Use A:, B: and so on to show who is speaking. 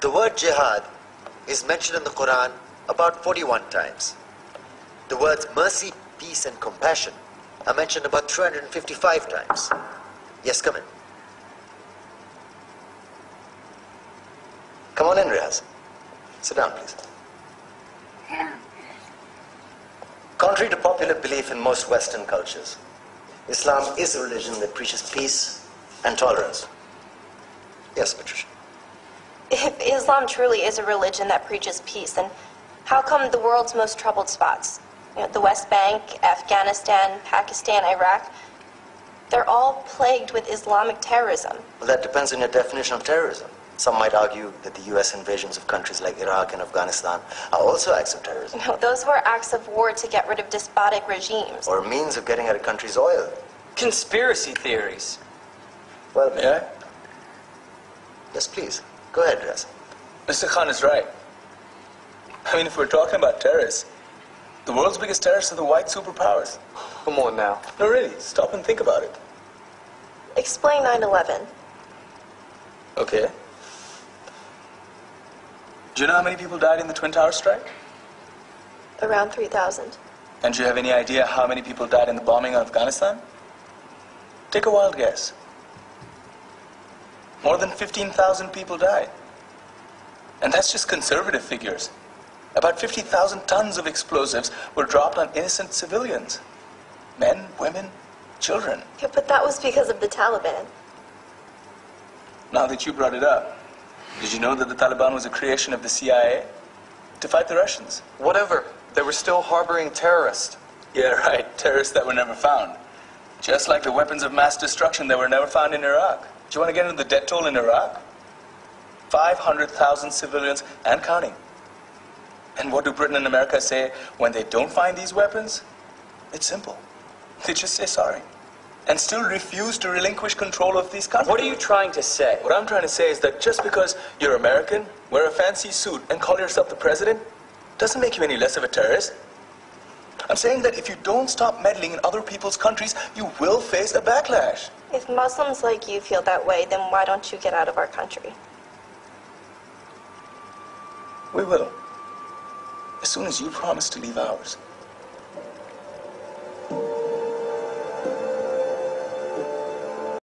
A: The word jihad is mentioned in the Quran about 41 times. The words mercy, peace, and compassion are mentioned about 355 times. Yes, come in. Come on in, Riaz. Sit down, please. Contrary to popular belief in most Western cultures, Islam is a religion that preaches peace and tolerance. Yes, Patricia.
B: If Islam truly is a religion that preaches peace, then how come the world's most troubled spots, the West Bank, Afghanistan, Pakistan, Iraq, they're all plagued with Islamic terrorism?
A: Well, that depends on your definition of terrorism. Some might argue that the U.S. invasions of countries like Iraq and Afghanistan are also acts of terrorism.
B: No, those were acts of war to get rid of despotic regimes.
A: Or a means of getting at a country's oil.
C: Conspiracy theories.
A: Well,
C: May I?
A: Yes, please. Go ahead, Riaz.
C: Mr. Khan is right. I mean, if we're talking about terrorists, the world's biggest terrorists are the white superpowers.
D: Come on now.
C: No, really, stop and think about it.
B: Explain 9/11.
C: Okay. Do you know how many people died in the Twin Towers strike?
B: Around 3,000.
C: And do you have any idea how many people died in the bombing of Afghanistan? Take a wild guess. More than 15,000 people died. And that's just conservative figures. About 50,000 tons of explosives were dropped on innocent civilians. Men, women, children.
B: Yeah, but that was because of the Taliban.
C: Now that you brought it up, did you know that the Taliban was a creation of the CIA to fight the Russians?
D: Whatever. They were still harboring terrorists.
C: Yeah, right. Terrorists that were never found. Just like the weapons of mass destruction that were never found in Iraq. Do you want to get into the death toll in Iraq? 500,000 civilians and counting. And what do Britain and America say when they don't find these weapons? It's simple. They just say sorry. And still refuse to relinquish control of these countries.
D: What are you trying to say?
C: What I'm trying to say is that just because you're American, wear a fancy suit, and call yourself the president, doesn't make you any less of a terrorist. I'm saying that if you don't stop meddling in other people's countries, you will face a backlash.
B: If Muslims like you feel that way, then why don't you get out of our country?
C: We will. As soon as you promise to leave ours.